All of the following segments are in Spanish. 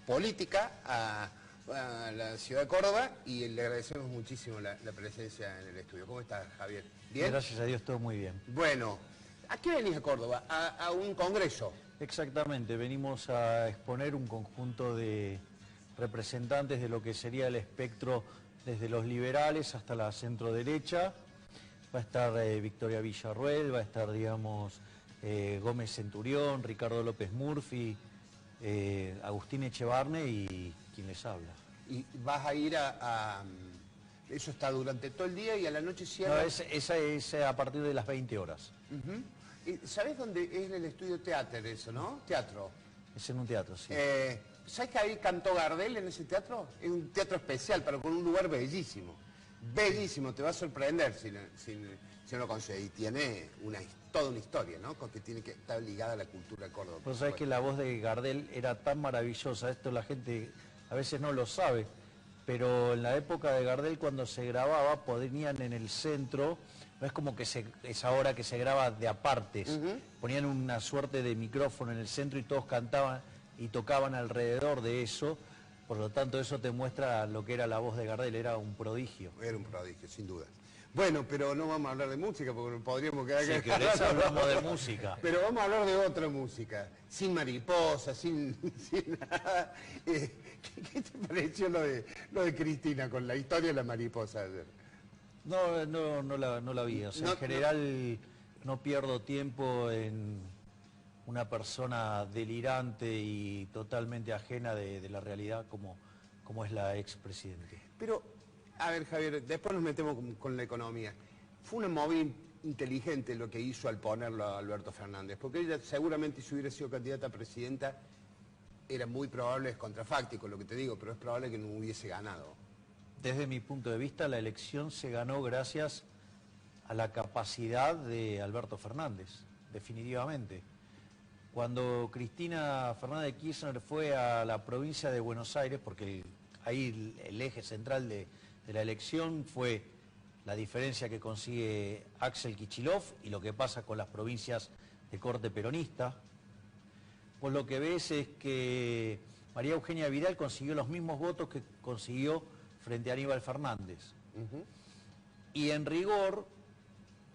política a la ciudad de Córdoba y le agradecemos muchísimo la presencia en el estudio. ¿Cómo estás, Javier? ¿Bien? Gracias a Dios, todo muy bien. Bueno, ¿a qué venís a Córdoba? ¿A un congreso? Exactamente, venimos a exponer un conjunto de representantes de lo que sería el espectro desde los liberales hasta la centroderecha. Va a estar Victoria Villarruel, va a estar, digamos, Gómez Centurión, Ricardo López Murphy, Agustín Echevarne y quien les habla. ¿Y vas a ir eso está durante todo el día y a la noche cierra? No, esa es a partir de las 20 horas. ¿Sabés dónde es el estudio teatro eso, no? Teatro. Es en un teatro, sí. ¿Sabés que ahí cantó Gardel en ese teatro? Es un teatro especial, pero con un lugar bellísimo. Bellísimo, te va a sorprender si no lo conoces. Y tiene toda una historia, ¿no? Que tiene que estar ligada a la cultura de Córdoba. Vos sabés que la voz de Gardel era tan maravillosa, esto la gente a veces no lo sabe, pero en la época de Gardel cuando se grababa ponían en el centro, no es como que es ahora que se graba de apartes, ponían una suerte de micrófono en el centro y todos cantaban y tocaban alrededor de eso, por lo tanto eso te muestra lo que era la voz de Gardel, era un prodigio. Era un prodigio, sin duda. Bueno, pero no vamos a hablar de música porque podríamos quedar... Si querés hablamos de música. Pero vamos a hablar de otra música, sin mariposa, sin nada. ¿Qué te pareció lo de Cristina con la historia de la mariposa ayer? No la vi, o sea, en general no pierdo tiempo en una persona delirante y totalmente ajena de la realidad como es la expresidente. Pero, a ver, Javier, después nos metemos con la economía. Fue una movida inteligente lo que hizo al ponerlo a Alberto Fernández, porque ella seguramente si hubiera sido candidata a presidenta, era muy probable, es contrafáctico lo que te digo, pero es probable que no hubiese ganado. Desde mi punto de vista, la elección se ganó gracias a la capacidad de Alberto Fernández, definitivamente. Cuando Cristina Fernández de Kirchner fue a la provincia de Buenos Aires, porque ahí el eje central de la elección fue la diferencia que consigue Axel Kicillof y lo que pasa con las provincias de corte peronista, pues lo que ves es que María Eugenia Vidal consiguió los mismos votos que consiguió frente a Aníbal Fernández. Y en rigor,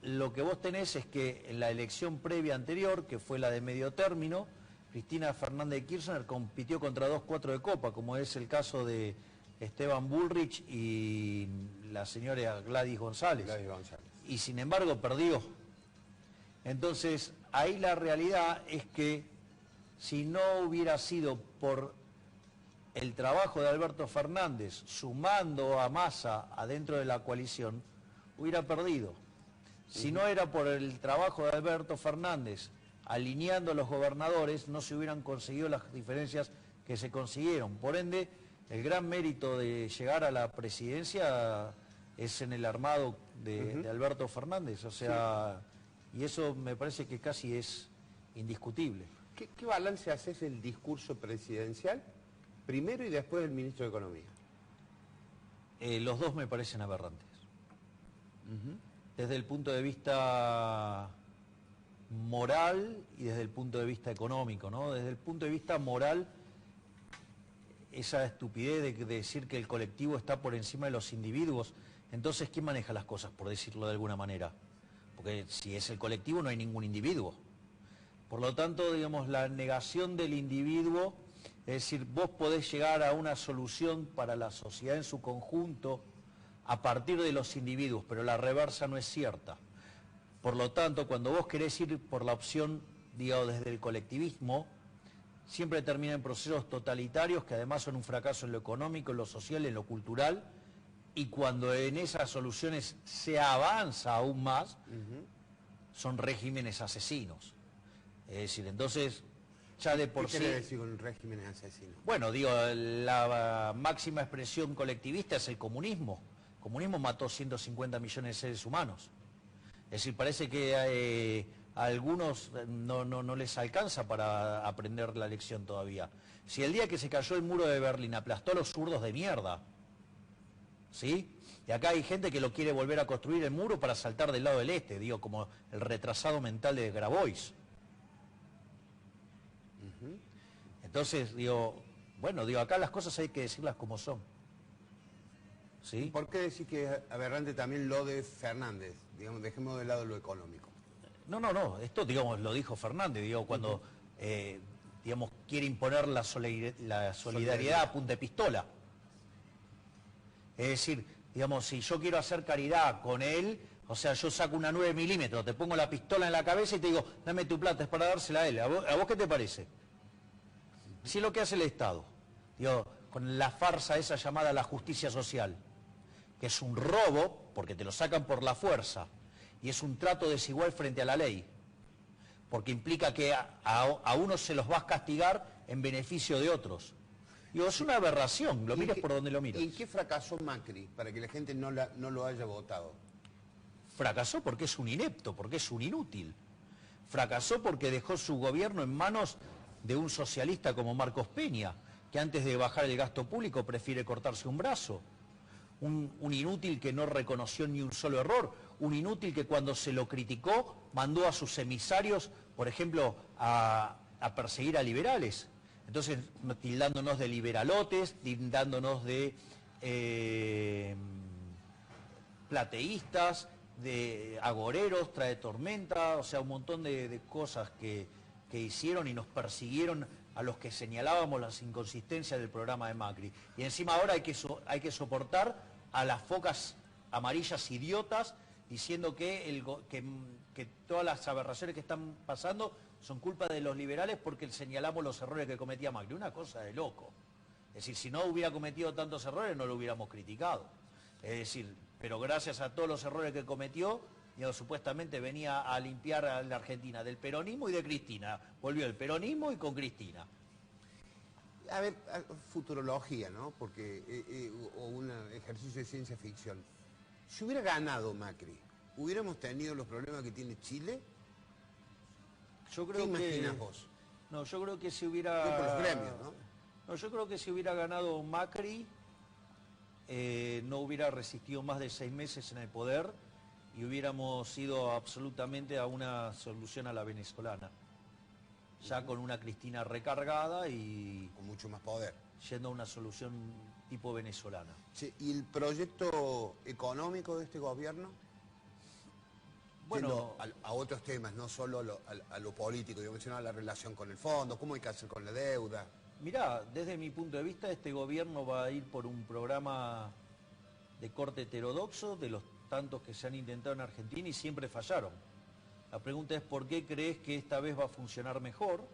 lo que vos tenés es que en la elección previa anterior, que fue la de medio término, Cristina Fernández de Kirchner compitió contra 2 cuatro de copa, como es el caso de Esteban Bullrich y la señora Gladys González. Y sin embargo perdió. Entonces, ahí la realidad es que si no hubiera sido por el trabajo de Alberto Fernández sumando a Massa adentro de la coalición, hubiera perdido. Si no era por el trabajo de Alberto Fernández alineando a los gobernadores, no se hubieran conseguido las diferencias que se consiguieron. Por ende, el gran mérito de llegar a la presidencia es en el armado de Alberto Fernández, o sea, y eso me parece que casi es indiscutible. ¿Qué balance haces del discurso presidencial, primero y después del ministro de Economía? Los dos me parecen aberrantes. Desde el punto de vista moral y desde el punto de vista económico, ¿no? Desde el punto de vista moral, esa estupidez de decir que el colectivo está por encima de los individuos, entonces, ¿quién maneja las cosas, por decirlo de alguna manera? Porque si es el colectivo no hay ningún individuo. Por lo tanto, digamos, la negación del individuo, es decir, vos podés llegar a una solución para la sociedad en su conjunto a partir de los individuos, pero la reversa no es cierta. Por lo tanto, cuando vos querés ir por la opción, digamos, desde el colectivismo, siempre termina en procesos totalitarios que además son un fracaso en lo económico, en lo social, en lo cultural, y cuando en esas soluciones se avanza aún más, son regímenes asesinos. Es decir, entonces, ya de por sí... ¿Qué quiere decir con regímenes asesinos? Bueno, digo, la máxima expresión colectivista es el comunismo. El comunismo mató 150 millones de seres humanos. Es decir, parece que a algunos no les alcanza para aprender la lección todavía. Si el día que se cayó el muro de Berlín aplastó a los zurdos de mierda, ¿sí? Y acá hay gente que lo quiere volver a construir el muro para saltar del lado del este, digo, como el retrasado mental de Grabois. Entonces, digo, Bueno, digo, acá las cosas hay que decirlas como son. ¿Sí? ¿Por qué decís que es aberrante también lo de Fernández? Digamos, dejemos de lado lo económico. No, esto, digamos, lo dijo Fernández, digo, cuando, digamos, quiere imponer la solidaridad a punta de pistola. Es decir, digamos, si yo quiero hacer caridad con él, o sea, yo saco una 9 milímetros, te pongo la pistola en la cabeza y te digo, dame tu plata, es para dársela a él. ¿A vos qué te parece? Si es lo que hace el Estado, digo, con la farsa esa llamada la justicia social, que es un robo, porque te lo sacan por la fuerza, y es un trato desigual frente a la ley, porque implica que a unos se los vas a castigar en beneficio de otros. Digo, es una aberración, lo mires por donde lo mires. ¿En qué fracasó Macri para que la gente no lo haya votado? Fracasó porque es un inepto, porque es un inútil. Fracasó porque dejó su gobierno en manos de un socialista como Marcos Peña, que antes de bajar el gasto público prefiere cortarse un brazo. Un inútil que no reconoció ni un solo error, un inútil que cuando se lo criticó mandó a sus emisarios, por ejemplo, a perseguir a liberales. Entonces, tildándonos de liberalotes, tildándonos de plateístas, de agoreros, trae tormenta, o sea, un montón de cosas que hicieron y nos persiguieron a los que señalábamos las inconsistencias del programa de Macri. Y encima ahora hay que soportar a las focas amarillas idiotas diciendo que todas las aberraciones que están pasando son culpa de los liberales porque señalamos los errores que cometía Macri. Una cosa de loco. Es decir, si no hubiera cometido tantos errores no lo hubiéramos criticado. Es decir, pero gracias a todos los errores que cometió, supuestamente venía a limpiar a la Argentina del peronismo y de Cristina. Volvió el peronismo y con Cristina. A ver, futurología, ¿no? Porque, o un ejercicio de ciencia ficción. Si hubiera ganado Macri, ¿hubiéramos tenido los problemas que tiene Chile? ¿Qué imaginas vos? No, yo creo que si hubiera... Por los gremios, ¿no? No, yo creo que si hubiera ganado Macri, no hubiera resistido más de 6 meses en el poder y hubiéramos ido absolutamente a una solución a la venezolana. Ya con una Cristina recargada y... Con mucho más poder. Yendo a una solución tipo venezolana. Sí, ¿y el proyecto económico de este gobierno? Bueno, a otros temas, no solo a lo político. Yo mencionaba la relación con el fondo, cómo hay que hacer con la deuda. Mirá, desde mi punto de vista, este gobierno va a ir por un programa de corte heterodoxo, de los tantos que se han intentado en Argentina y siempre fallaron. La pregunta es, ¿por qué crees que esta vez va a funcionar mejor?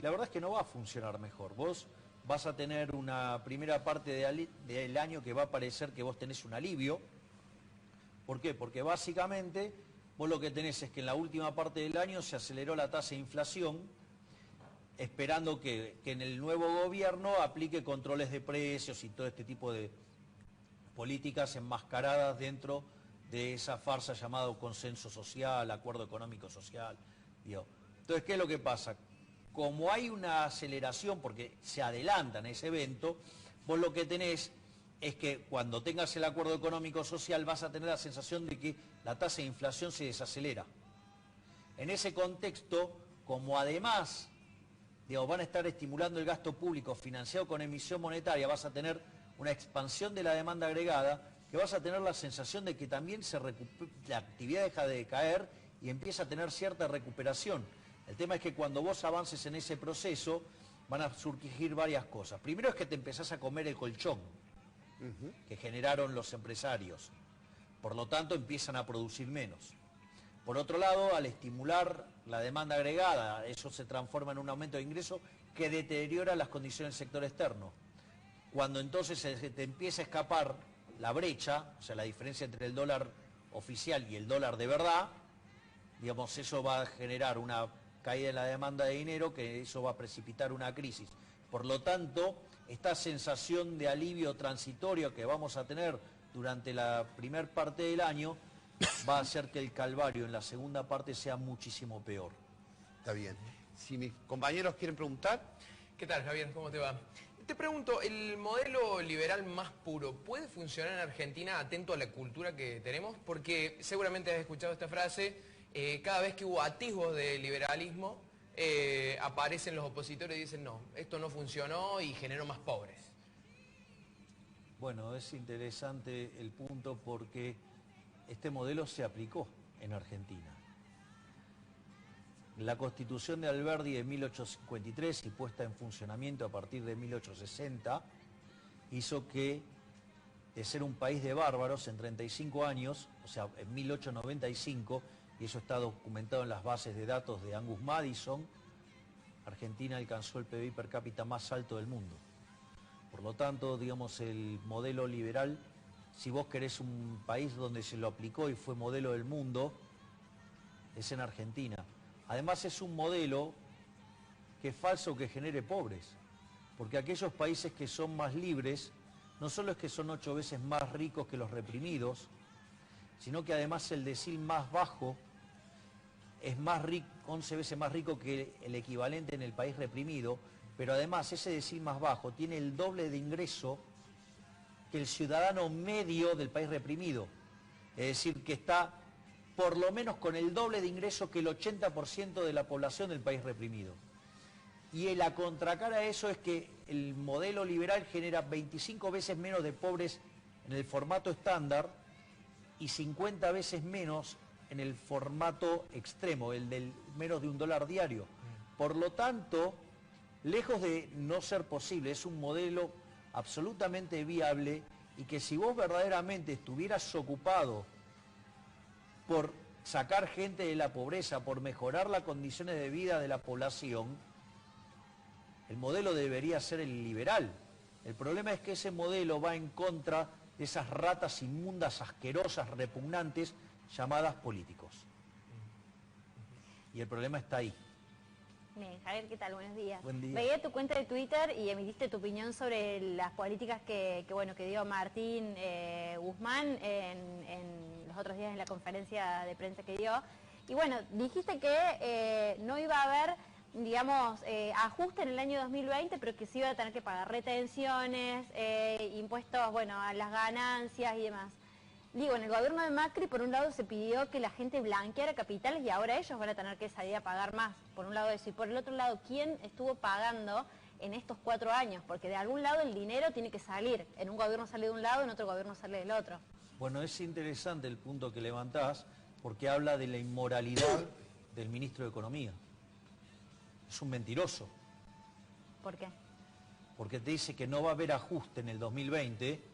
Y la verdad es que no va a funcionar mejor. Vos vas a tener una primera parte del año que va a parecer que vos tenés un alivio. ¿Por qué? Porque básicamente vos lo que tenés es que en la última parte del año se aceleró la tasa de inflación, esperando que en el nuevo gobierno aplique controles de precios y todo este tipo de políticas enmascaradas dentro de esa farsa llamada consenso social, acuerdo económico social. Entonces, ¿qué es lo que pasa? Como hay una aceleración, porque se adelantan ese evento, vos lo que tenés es que cuando tengas el acuerdo económico social vas a tener la sensación de que la tasa de inflación se desacelera. En ese contexto, como además van a estar estimulando el gasto público financiado con emisión monetaria, vas a tener una expansión de la demanda agregada, que vas a tener la sensación de que también la actividad deja de caer y empieza a tener cierta recuperación. El tema es que cuando vos avances en ese proceso, van a surgir varias cosas. Primero es que te empezás a comer el colchón que generaron los empresarios. Por lo tanto, empiezan a producir menos. Por otro lado, al estimular la demanda agregada, eso se transforma en un aumento de ingresos que deteriora las condiciones del sector externo. Cuando entonces se te empieza a escapar la brecha, o sea, la diferencia entre el dólar oficial y el dólar de verdad, eso va a generar una caída en la demanda de dinero, que eso va a precipitar una crisis. Por lo tanto, esta sensación de alivio transitorio que vamos a tener durante la primera parte del año va a hacer que el calvario en la segunda parte sea muchísimo peor. Está bien. Si mis compañeros quieren preguntar. ¿Qué tal, Javier? ¿Cómo te va? Te pregunto, ¿el modelo liberal más puro puede funcionar en Argentina atento a la cultura que tenemos? Porque seguramente has escuchado esta frase, cada vez que hubo atisbos de liberalismo, aparecen los opositores y dicen, no, esto no funcionó y generó más pobres. Bueno, es interesante el punto porque este modelo se aplicó en Argentina. La Constitución de Alberdi de 1853 y puesta en funcionamiento a partir de 1860 hizo que, de ser un país de bárbaros en 35 años, o sea, en 1895, y eso está documentado en las bases de datos de Angus Madison, Argentina alcanzó el PBI per cápita más alto del mundo. Por lo tanto, digamos, el modelo liberal, si vos querés un país donde se lo aplicó y fue modelo del mundo, es en Argentina. Además es un modelo que es falso que genere pobres, porque aquellos países que son más libres, no solo es que son 8 veces más ricos que los reprimidos, sino que además el decil más bajo es más rico, 11 veces más rico que el equivalente en el país reprimido, pero además ese decil más bajo tiene el doble de ingreso que el ciudadano medio del país reprimido. Es decir, que está por lo menos con el doble de ingreso que el 80% de la población del país reprimido. Y la contracara a eso es que el modelo liberal genera 25 veces menos de pobres en el formato estándar y 50 veces menos en el formato extremo, el del menos de $1 diario. Por lo tanto, lejos de no ser posible, es un modelo absolutamente viable y que si vos verdaderamente estuvieras ocupado por sacar gente de la pobreza, por mejorar las condiciones de vida de la población, el modelo debería ser el liberal. El problema es que ese modelo va en contra de esas ratas inmundas, asquerosas, repugnantes, llamadas políticos. Y el problema está ahí. Bien, Javier, ¿qué tal? Buenos días. Buen día. Veía tu cuenta de Twitter y emitiste tu opinión sobre las políticas que dio Martín Guzmán en los otros días en la conferencia de prensa que dio. Y bueno, dijiste que no iba a haber, digamos, ajuste en el año 2020, pero que sí iba a tener que pagar retenciones, impuestos, bueno, a las ganancias y demás. Digo, en el gobierno de Macri, por un lado se pidió que la gente blanqueara capitales y ahora ellos van a tener que salir a pagar más. Por un lado eso. Y por el otro lado, ¿quién estuvo pagando en estos 4 años? Porque de algún lado el dinero tiene que salir. En un gobierno sale de un lado, en otro gobierno sale del otro. Bueno, es interesante el punto que levantás porque habla de la inmoralidad del ministro de Economía. Es un mentiroso. ¿Por qué? Porque te dice que no va a haber ajuste en el 2020,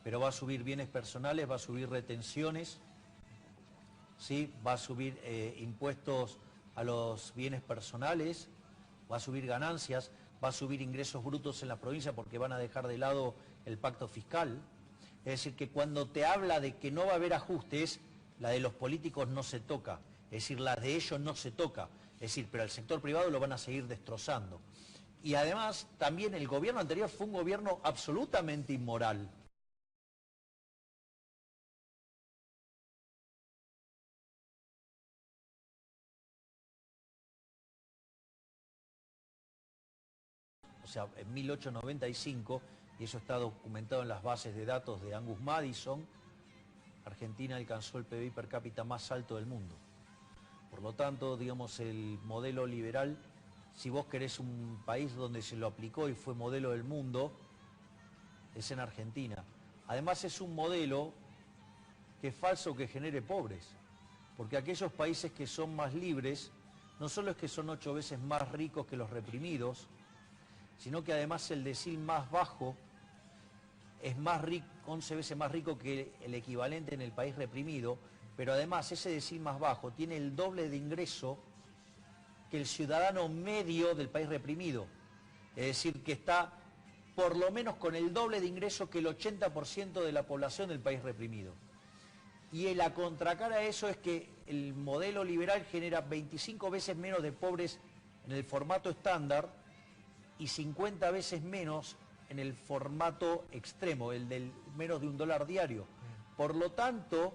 pero va a subir bienes personales, va a subir retenciones, ¿sí? Va a subir impuestos a los bienes personales, va a subir ganancias, va a subir ingresos brutos en la provincia porque van a dejar de lado el pacto fiscal. Es decir, que cuando te habla de que no va a haber ajustes, la de los políticos no se toca, es decir, la de ellos no se toca, es decir, pero al sector privado lo van a seguir destrozando. Y además, también el gobierno anterior fue un gobierno absolutamente inmoral. O sea, en 1895, y eso está documentado en las bases de datos de Angus Madison, Argentina alcanzó el PBI per cápita más alto del mundo. Por lo tanto, digamos, el modelo liberal, si vos querés un país donde se lo aplicó y fue modelo del mundo, es en Argentina. Además es un modelo que es falso que genere pobres, porque aquellos países que son más libres, no solo es que son 8 veces más ricos que los reprimidos, sino que además el decil más bajo es más rico, 11 veces más rico que el equivalente en el país reprimido, pero además ese decil más bajo tiene el doble de ingreso que el ciudadano medio del país reprimido. Es decir, que está por lo menos con el doble de ingreso que el 80% de la población del país reprimido. Y la contracara a eso es que el modelo liberal genera 25 veces menos de pobres en el formato estándar y 50 veces menos en el formato extremo, el del menos de $1 diario. Por lo tanto,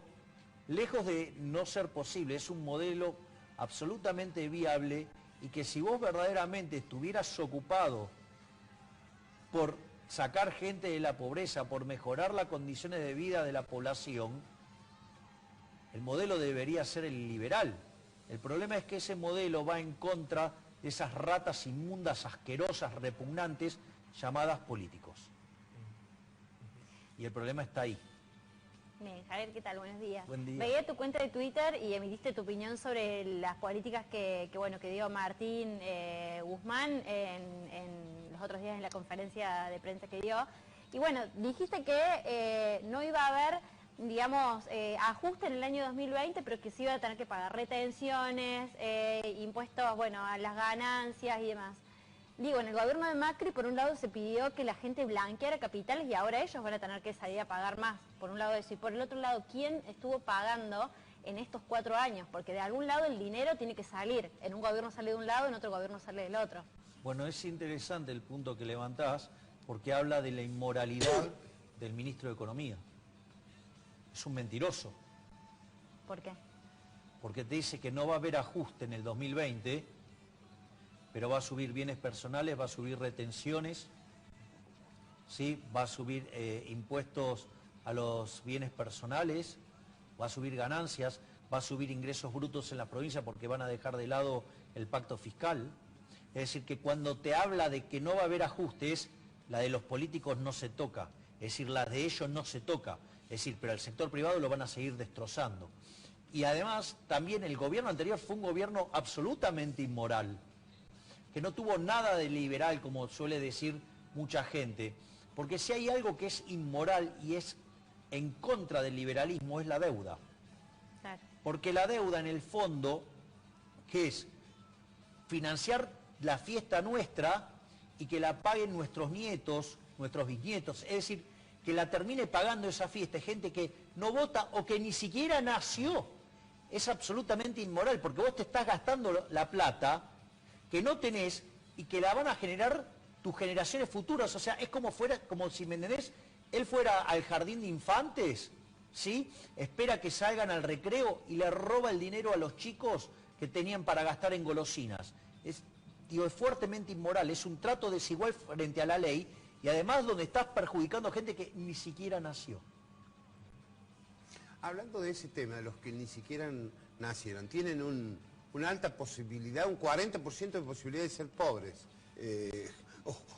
lejos de no ser posible, es un modelo absolutamente viable y que si vos verdaderamente estuvieras ocupado por sacar gente de la pobreza, por mejorar las condiciones de vida de la población, el modelo debería ser el liberal. El problema es que ese modelo va en contra de esas ratas inmundas, asquerosas, repugnantes, llamadas políticos. Y el problema está ahí. Bien, Javier, ¿qué tal? Buenos días. Buen día. Veía tu cuenta de Twitter y emitiste tu opinión sobre las políticas que dio Martín Guzmán en los otros días en la conferencia de prensa que dio. Y bueno, dijiste que no iba a haber, digamos, ajuste en el año 2020, pero que sí iba a tener que pagar retenciones, impuestos, bueno, a las ganancias y demás. Digo, en el gobierno de Macri, por un lado, se pidió que la gente blanqueara capitales y ahora ellos van a tener que salir a pagar más. Por un lado eso. Y por el otro lado, ¿quién estuvo pagando en estos 4 años? Porque de algún lado el dinero tiene que salir. En un gobierno sale de un lado, en otro gobierno sale del otro. Bueno, es interesante el punto que levantás porque habla de la inmoralidad del ministro de Economía. Es un mentiroso. ¿Por qué? Porque te dice que no va a haber ajuste en el 2020, pero va a subir bienes personales, va a subir retenciones, ¿sí? Va a subir impuestos a los bienes personales, va a subir ganancias, va a subir ingresos brutos en la provincia porque van a dejar de lado el pacto fiscal. Es decir, que cuando te habla de que no va a haber ajustes, la de los políticos no se toca, es decir, la de ellos no se toca, es decir, pero al sector privado lo van a seguir destrozando. Y además, también el gobierno anterior fue un gobierno absolutamente inmoral, que no tuvo nada de liberal, como suele decir mucha gente, porque si hay algo que es inmoral y es en contra del liberalismo es la deuda. Claro. Porque la deuda en el fondo, ¿qué es? Financiar la fiesta nuestra y que la paguen nuestros nietos, nuestros bisnietos, es decir, que la termine pagando esa fiesta gente que no vota o que ni siquiera nació. Es absolutamente inmoral, porque vos te estás gastando la plata que no tenés y que la van a generar tus generaciones futuras. O sea, es como si, ¿me entendés? Él fuera al jardín de infantes, ¿sí? Espera que salgan al recreo y le roba el dinero a los chicos que tenían para gastar en golosinas. Es fuertemente inmoral, es un trato desigual frente a la ley y además donde estás perjudicando a gente que ni siquiera nació. Hablando de ese tema, de los que ni siquiera nacieron, tienen una alta posibilidad, un 40% de posibilidad de ser pobres.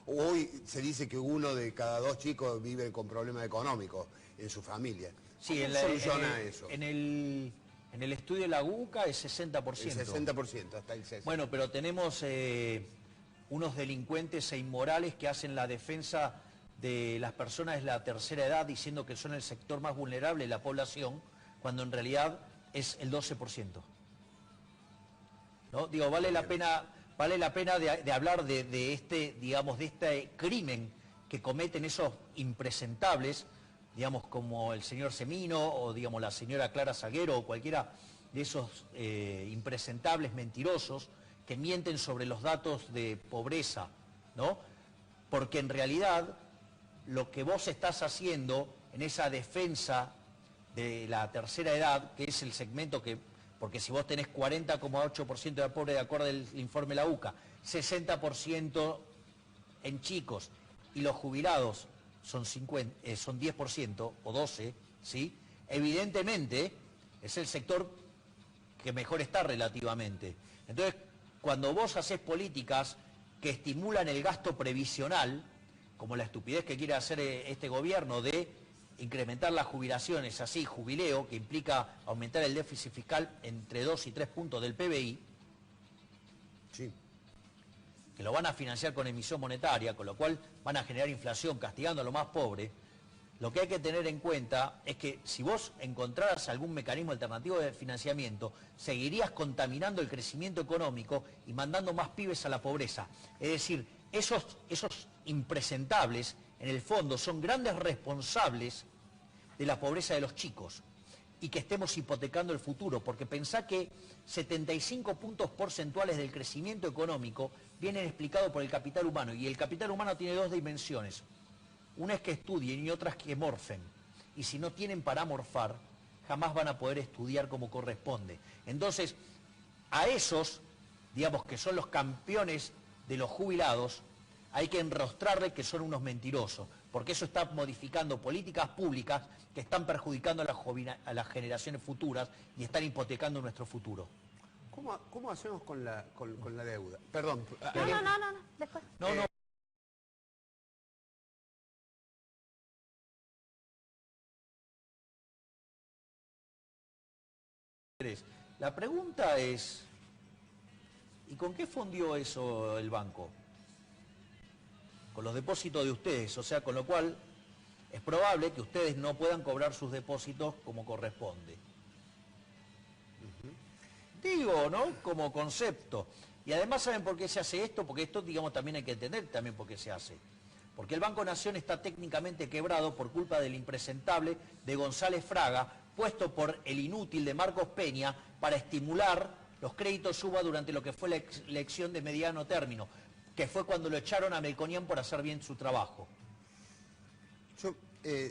Hoy se dice que 1 de cada 2 chicos vive con problemas económicos en su familia. Sí, ¿Cómo soluciona eso? En el estudio de la UCA es 60%. El 60%, hasta el 60%. Bueno, pero tenemos unos delincuentes e inmorales que hacen la defensa de las personas de la tercera edad diciendo que son el sector más vulnerable de la población, cuando en realidad es el 12%. ¿No? Digo, vale la pena de hablar de este crimen que cometen esos impresentables, digamos, como el señor Semino o digamos la señora Clara Salguero o cualquiera de esos impresentables mentirosos que mienten sobre los datos de pobreza, ¿no? Porque en realidad lo que vos estás haciendo en esa defensa de la tercera edad, que es el segmento que, porque si vos tenés 40,8% de pobre de acuerdo al informe de la UCA, 60% en chicos y los jubilados son 10% o 12%, ¿sí? Evidentemente es el sector que mejor está relativamente. Entonces, cuando vos hacés políticas que estimulan el gasto previsional, como la estupidez que quiere hacer este gobierno de incrementar las jubilaciones, así, jubileo, que implica aumentar el déficit fiscal entre 2 y 3 puntos del PBI, sí, que lo van a financiar con emisión monetaria, con lo cual van a generar inflación castigando a los más pobres, lo que hay que tener en cuenta es que si vos encontraras algún mecanismo alternativo de financiamiento, seguirías contaminando el crecimiento económico y mandando más pibes a la pobreza. Es decir, esos impresentables, en el fondo, son grandes responsables de la pobreza de los chicos y que estemos hipotecando el futuro, porque pensá que 75 puntos porcentuales del crecimiento económico vienen explicados por el capital humano, y el capital humano tiene 2 dimensiones. Una es que estudien y otra es que morfen. Y si no tienen para morfar, jamás van a poder estudiar como corresponde. Entonces, a esos, digamos que son los campeones de los jubilados, hay que enrostrarle que son unos mentirosos, porque eso está modificando políticas públicas que están perjudicando a las generaciones futuras y están hipotecando nuestro futuro. ¿Cómo hacemos con la deuda? Perdón. No, después. No. La pregunta es, ¿y con qué fondió eso el banco? Con los depósitos de ustedes, o sea, con lo cual es probable que ustedes no puedan cobrar sus depósitos como corresponde. Digo, ¿no? Como concepto. Y además, ¿saben por qué se hace esto? Porque esto, digamos, también hay que entender también por qué se hace. Porque el Banco Nación está técnicamente quebrado por culpa del impresentable de González Fraga, puesto por el inútil de Marcos Peña para estimular los créditos suba durante lo que fue la elección de mediano término, que fue cuando lo echaron a Melconian por hacer bien su trabajo. Yo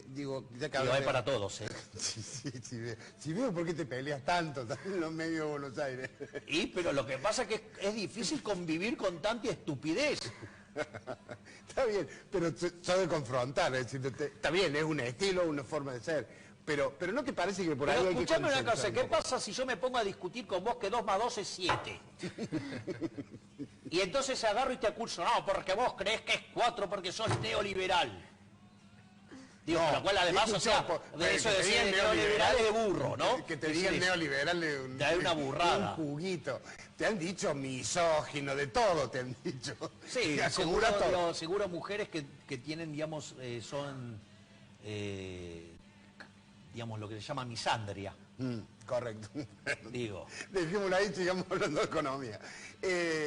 digo, ya que Y hablas va para todos, ¿eh? Sí, veo por qué te peleas tanto en los medios de Buenos Aires. Pero lo que pasa es que es difícil convivir con tanta estupidez. Está bien, pero sos de confrontar, es decir, está bien, es un estilo, una forma de ser, pero ¿no te parece que por ahí Pero hay que escuchame una concentrar cosa, un ¿qué poco? pasa si yo me pongo a discutir con vos que 2 más 2 es 7? Y entonces agarro y te acuso, no, porque vos creés que es 4 porque sos neoliberal. Digo, No, lo cual además, o sea, de eso decir de neoliberal es de burro, ¿no? Que te digan neoliberal es una burrada. Un juguito. Te han dicho misógino, de todo te han dicho. Sí, Te seguro, acumula todo. digo, seguro mujeres que tienen, digamos, son, digamos, lo que se llama misandria. Correcto. Digo. Dejémoslo ahí, sigamos hablando de economía.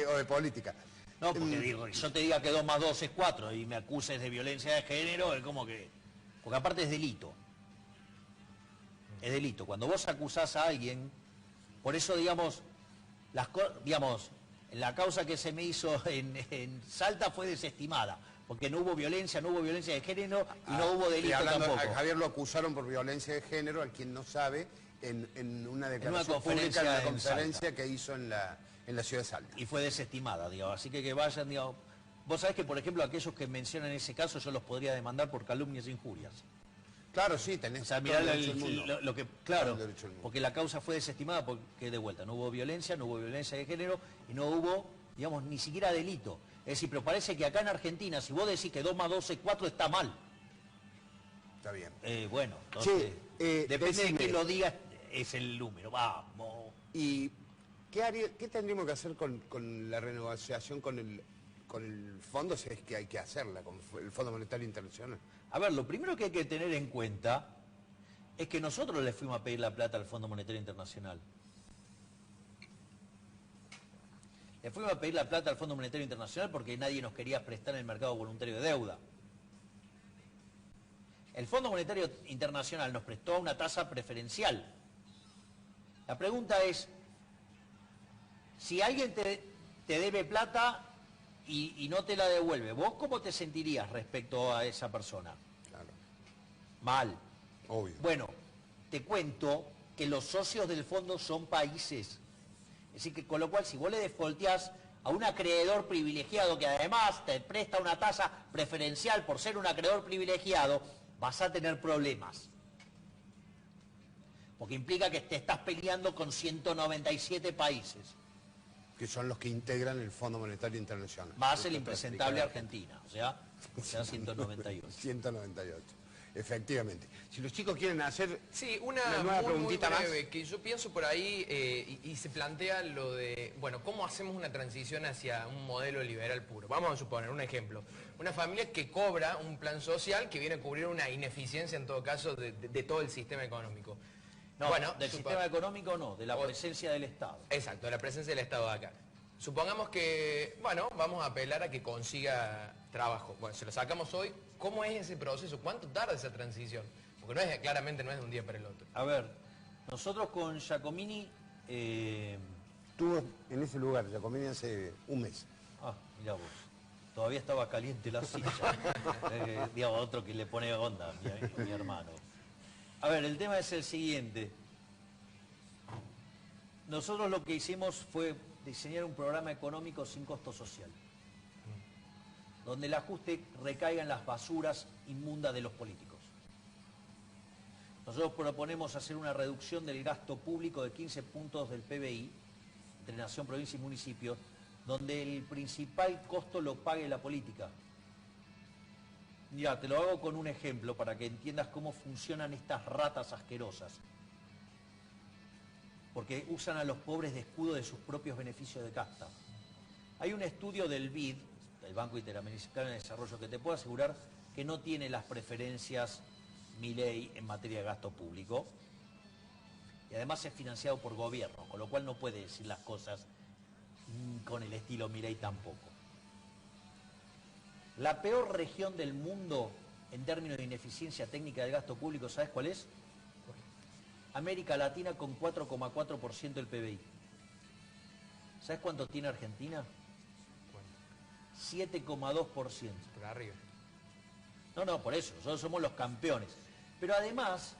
O de política. No, porque digo, yo te diga que 2 más 2 es 4 y me acuses de violencia de género, es como que... Porque aparte es delito. Es delito. Cuando vos acusás a alguien, por eso, digamos, la causa que se me hizo en Salta fue desestimada, porque no hubo violencia de género y no hubo delito tampoco. A Javier lo acusaron por violencia de género, al quien no sabe, en una declaración conferencia pública, en en una conferencia Salta. que hizo en la ciudad de Salta. Y fue desestimada, digamos. Así que vayan, digamos... Vos sabés que, por ejemplo, aquellos que mencionan ese caso, yo los podría demandar por calumnias e injurias. Claro, sí, tenés O sea, todo mirá el derecho del mundo. lo que... Todo Claro, el derecho del mundo. porque la causa fue desestimada porque, de vuelta, no hubo violencia de género y no hubo, digamos, ni siquiera delito. Es decir, pero parece que acá en Argentina, si vos decís que 2 más 2 es 4, está mal. Está bien. Bueno, entonces, depende de decime. quién lo diga, es el número. Vamos. ¿Y qué tendríamos que hacer con la renegociación con el fondo, si es que hay que hacerla, con el Fondo Monetario Internacional? A ver, lo primero que hay que tener en cuenta es que nosotros le fuimos a pedir la plata al Fondo Monetario Internacional. Le fuimos a pedir la plata al Fondo Monetario Internacional porque nadie nos quería prestar en el mercado voluntario de deuda. El Fondo Monetario Internacional nos prestó a una tasa preferencial. La pregunta es, si alguien te debe plata y no te la devuelve, ¿vos cómo te sentirías respecto a esa persona? Claro, Mal. obvio. Bueno, te cuento que los socios del fondo son países. Es decir, que con lo cual, si vos le defaulteás a un acreedor privilegiado que además te presta una tasa preferencial por ser un acreedor privilegiado, vas a tener problemas. Porque implica que te estás peleando con 197 países. Que son los que integran el Fondo Monetario Internacional. Más Esto el te impresentable explicará. Argentina, o sea 198. 198, efectivamente. Si los chicos quieren hacer Sí, una nueva muy preguntita más. breve, que yo pienso por ahí y se plantea lo de, bueno, ¿cómo hacemos una transición hacia un modelo liberal puro? Vamos a suponer un ejemplo. Una familia que cobra un plan social que viene a cubrir una ineficiencia, en todo caso, de todo el sistema económico. No, Bueno, del sistema económico no, de la presencia del Estado. Exacto, la presencia del Estado acá. Supongamos que, bueno, vamos a apelar a que consiga trabajo. Bueno, se lo sacamos hoy. ¿Cómo es ese proceso? ¿Cuánto tarda esa transición? Porque claramente no es de un día para el otro. A ver, nosotros con Giacomini... Estuvo en ese lugar, Giacomini, hace un mes. Mirá vos, todavía estaba caliente la silla. Digamos, otro que le pone onda, mi hermano. A ver, el tema es el siguiente. Nosotros lo que hicimos fue diseñar un programa económico sin costo social, donde el ajuste recaiga en las basuras inmundas de los políticos. Nosotros proponemos hacer una reducción del gasto público de 15 puntos del PBI, entre nación, provincia y municipio, donde el principal costo lo pague la política. Mira, te lo hago con un ejemplo para que entiendas cómo funcionan estas ratas asquerosas. Porque usan a los pobres de escudo de sus propios beneficios de casta. Hay un estudio del BID, el Banco Interamericano de Desarrollo, que te puedo asegurar que no tiene las preferencias Milei en materia de gasto público. Y además es financiado por gobierno, con lo cual no puede decir las cosas con el estilo Milei tampoco. La peor región del mundo en términos de ineficiencia técnica del gasto público, ¿sabes cuál es? América Latina con 4,4% del PBI. ¿Sabes cuánto tiene Argentina? 7,2%. Por arriba. No, por eso, nosotros somos los campeones. Pero además,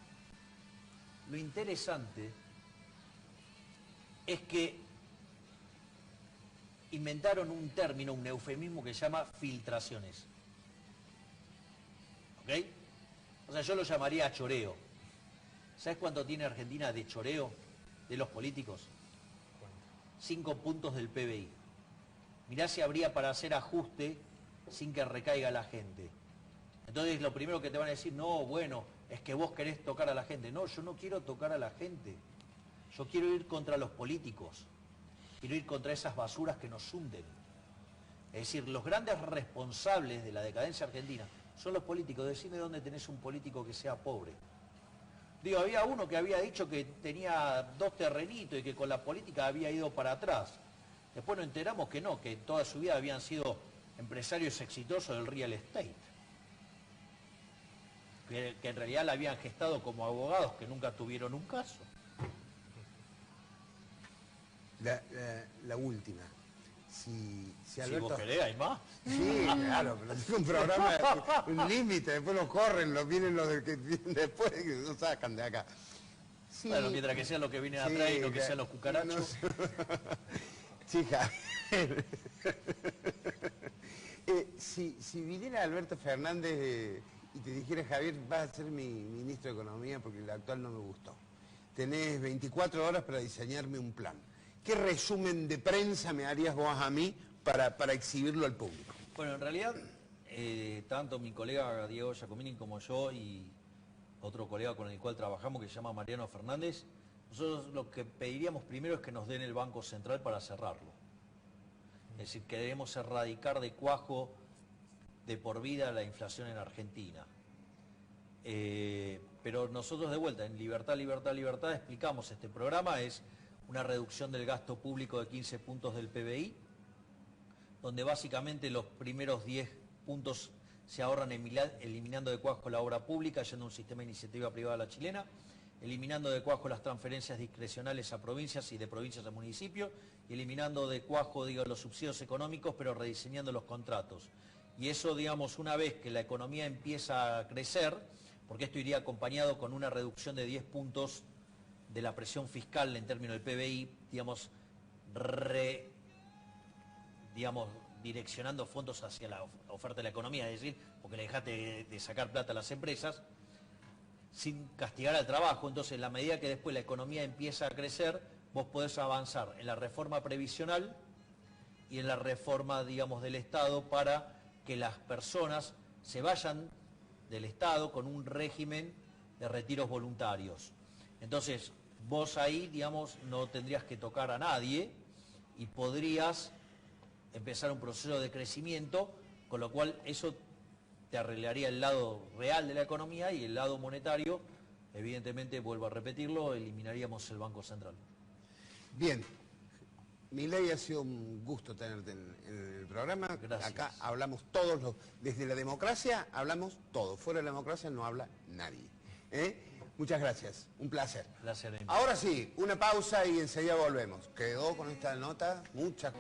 lo interesante es que inventaron un término, un eufemismo que se llama filtraciones. ¿Ok? O sea, yo lo llamaría choreo. ¿Sabes cuánto tiene Argentina de choreo de los políticos? 5 puntos del PBI. Mirá si habría para hacer ajuste sin que recaiga la gente. Entonces lo primero que te van a decir, no, bueno, es que vos querés tocar a la gente. No, yo no quiero tocar a la gente. Yo quiero ir contra los políticos. Quiero ir contra esas basuras que nos hunden. Es decir, los grandes responsables de la decadencia argentina son los políticos. Decime dónde tenés un político que sea pobre. Digo, había uno que había dicho que tenía 2 terrenitos y que con la política había ido para atrás. Después nos enteramos que no, que toda su vida habían sido empresarios exitosos del real estate. Que en realidad la habían gestado como abogados que nunca tuvieron un caso. La última. Si Si vos querés, hay más. Sí, claro, pero es un programa, un límite, después los corren, vienen los que vienen después que nos sacan de acá. Sí, bueno, mientras que sean los que vienen atrás y no que sean los cucarachos. No sé. Sí, Javier. Si viniera Alberto Fernández y te dijera, Javier, vas a ser mi ministro de Economía porque el actual no me gustó. Tenés 24 horas para diseñarme un plan. ¿Qué resumen de prensa me harías vos a mí para exhibirlo al público? Bueno, en realidad, tanto mi colega Diego Giacomini como yo y otro colega con el cual trabajamos que se llama Mariano Fernández, nosotros lo que pediríamos primero es que nos den el Banco Central para cerrarlo. Es decir, queremos erradicar de cuajo de por vida la inflación en Argentina. Pero nosotros de vuelta, en Libertad, Libertad, Libertad, explicamos este programa, es una reducción del gasto público de 15 puntos del PBI, donde básicamente los primeros 10 puntos se ahorran eliminando de cuajo la obra pública, yendo a un sistema de iniciativa privada a la chilena, eliminando de cuajo las transferencias discrecionales a provincias y de provincias a municipios, y eliminando de cuajo, los subsidios económicos, pero rediseñando los contratos. Y eso, digamos, una vez que la economía empieza a crecer, porque esto iría acompañado con una reducción de 10 puntos de la presión fiscal en términos del PBI, digamos, direccionando fondos hacia la oferta de la economía, es decir, porque le dejaste de sacar plata a las empresas, sin castigar al trabajo. Entonces, en la medida que después la economía empieza a crecer, vos podés avanzar en la reforma previsional y en la reforma, digamos, del Estado para que las personas se vayan del Estado con un régimen de retiros voluntarios. Entonces, vos ahí, digamos, no tendrías que tocar a nadie y podrías empezar un proceso de crecimiento, con lo cual eso te arreglaría el lado real de la economía y el lado monetario, evidentemente, vuelvo a repetirlo, eliminaríamos el Banco Central. Bien. Milei, ha sido un gusto tenerte en el programa. Gracias. Acá hablamos todos, desde la democracia hablamos todos. Fuera de la democracia no habla nadie. Muchas gracias, un placer. Placer. Ahora sí, una pausa y enseguida volvemos. Quedó con esta nota muchas...